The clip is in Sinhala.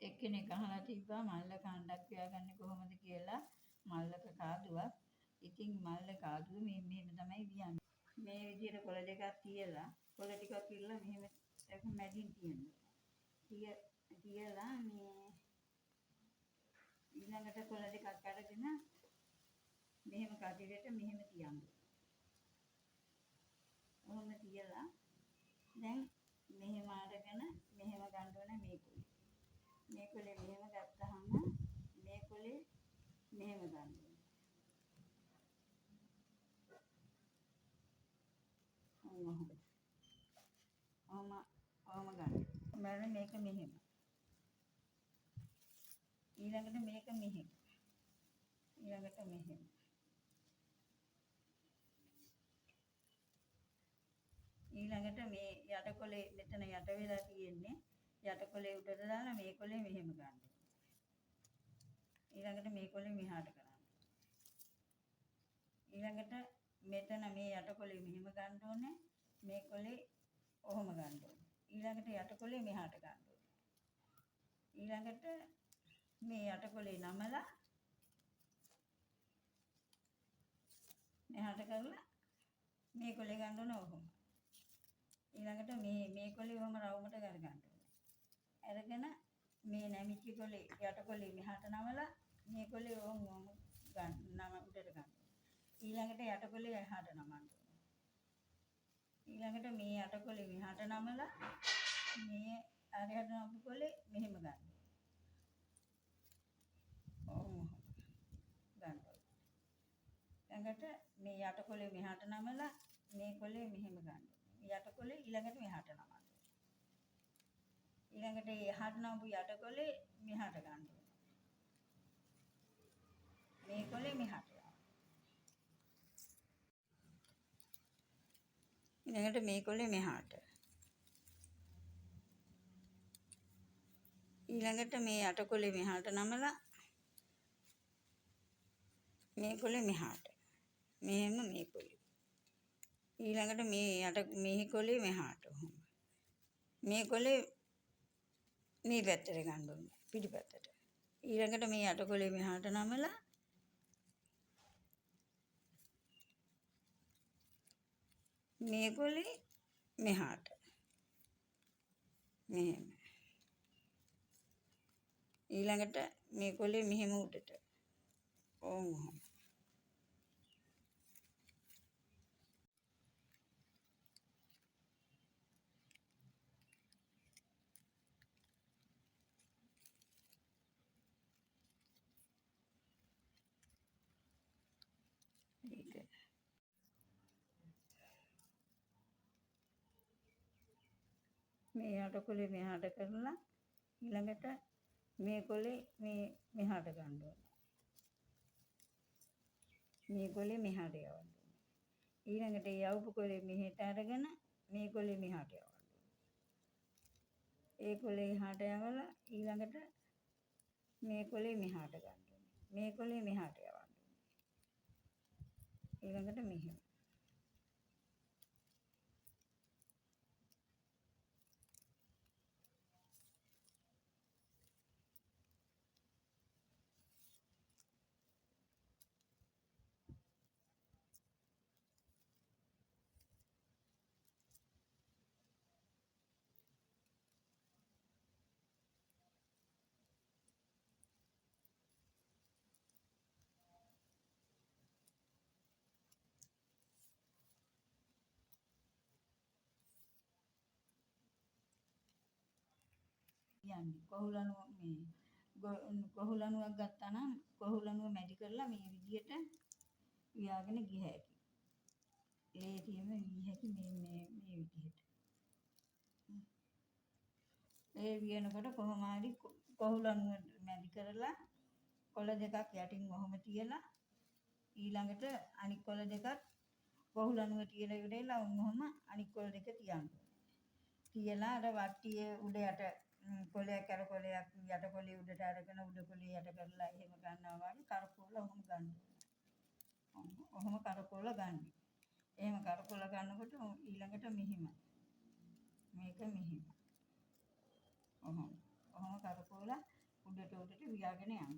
එක්කෙනෙක් අහලා තිබ්බා මල්ල කණ්ඩක් පියාගන්නේ කොහොමද කියලා. මල්ලක කාදුවක්. ඉතින් මල්ල කාදුව මෙහෙම තමයි වියන්නේ. මේ විදිහට කොළ දෙකක් තියලා කොළ ටිකක් ඉල්ලලා මෙහෙම මැදින් තියනවා. තියලා මේ ඊළඟට කොළ දෙකක් අරගෙන මෙහෙම කටිරෙට මෙහෙම තියන්න. ඔහොම තියලා දැන් මෙහෙම අරගෙන මෙහෙම ගන්න ඕන මේ කොළේ. මේ කොළේ මෙහෙම ගත්තාම මේ කොළේ මෙහෙම ගන්න ඕන. ඔහොම ගන්න. මම මේක මෙහෙම. ඊළඟට මේක මෙහෙම. ඊළඟට මෙහෙම. ඊළඟට මේ යට කොලේ මෙතන යට වෙලා තියෙන්නේ යට කොලේ උඩට දාලා මේ කොලේ මෙහෙම ගන්න. ඊළඟට මේ කොලේ මෙහාට කරන්න. ඊළඟට මෙතන මේ යට කොලේ මෙහෙම ගන්න ඕනේ. මේ කොලේ ඔහොම ගන්න ඕනේ. ඊළඟට යට කොලේ මෙහාට ගන්න ඕනේ. ඊළඟට මේ යට කොලේ නමලා මෙහාට කරලා මේ කොලේ ගන්න ඕනේ ඔහොම. ඊළඟට මේ කොලේ වම රවුමට කර ගන්න ඕනේ. අරගෙන මේ නැමිච්ච කොලේ යට කොලේ මෙහාට නමලා මේ කොලේ වම ගන්න නම උඩට ගන්න. ඊළඟට යට කොලේ එහාට නමන්න ඕනේ. ඊළඟට මේ යට කොලේ මෙහාට නමලා මේ අරයට නමපු කොලේ මෙහෙම ගන්න. ඔහොම ගන්න. ඊළඟට මේ යට කොලේ මෙහාට නමලා මේ කොලේ මෙහෙම ගන්න. යට කොලේ ඊළඟට මෙහාට නමන්න. ඊළඟට එහාට නමපු යට කොලේ මෙහාට ගන්න. මේ කොලේ මෙහාට. ඊළඟට මේ කොලේ මෙහාට. ඊළඟට මේ යට කොලේ මෙහාට නමලා මේ කොලේ මෙහාට. මෙහෙම මේ කොලේ. ඊළඟට මේ යට මේ කොලේ මෙහාට. මේ කොලේ මේ පැත්තට ගන්න ඕනේ පිටිපැත්තට. ඊළඟට මේ යට කොලේ මෙහාට නමලා මේ කොලේ මෙහාට. මෙහෙම. ඊළඟට මේ කොලේ මෙහෙම උඩට. ඔහොම. මේ යට කොලේ මෙහාට කරලා ඊළඟට මේ කොලේ මේ මෙහාට ගන්න ඕනේ. මේ කොලේ මෙහාට යවන්න ඕනේ. ඊළඟට යවපු කොලේ මෙහෙට අරගෙන මේ කොලේ මෙහාට යවන්න ඕනේ. ඒ කොලේ එහාට යවලා ඊළඟට මේ කොලේ මෙහාට ගන්න ඕනේ. මේ කොලේ මෙහාට යවන්න ඕනේ. ඊළඟට මෙහෙම. යන්නේ කොහුලනුව මේ කොහුලනුවක් ගත්තා නම් කොහුලනුව මැදි කරලා මේ විදියට වියාගෙන ගිය හැකි. ඒ තියෙන විදිහට මේ විදිහට. ඒ වියනකොට කොහොම හරි කොහුලනුව මැදි කරලා කොළ දෙකක් යටින් ඔහොම තියලා ඊළඟට අනිත් කොළ දෙකත් කොහුලනුව තියලා ඉවරලා ඔහොම අනිත් කොළ දෙක තියන්න. තියලා අර වට්ටියේ උඩ යට කොලයක් අර කොලයක් යට කොලේ උඩට අරගෙන උඩ කොලේ යට කරලා එහෙම ගන්නවා වගේ කරකෝල ඔහොම ගන්න. ඔහොම කරකෝල ගන්න. එහෙම කරකෝල ගන්නකොට ඊළඟට මෙහිම. මේක මෙහිම. ඔහොම කරකෝල උඩට උඩට වියාගෙන යන්න.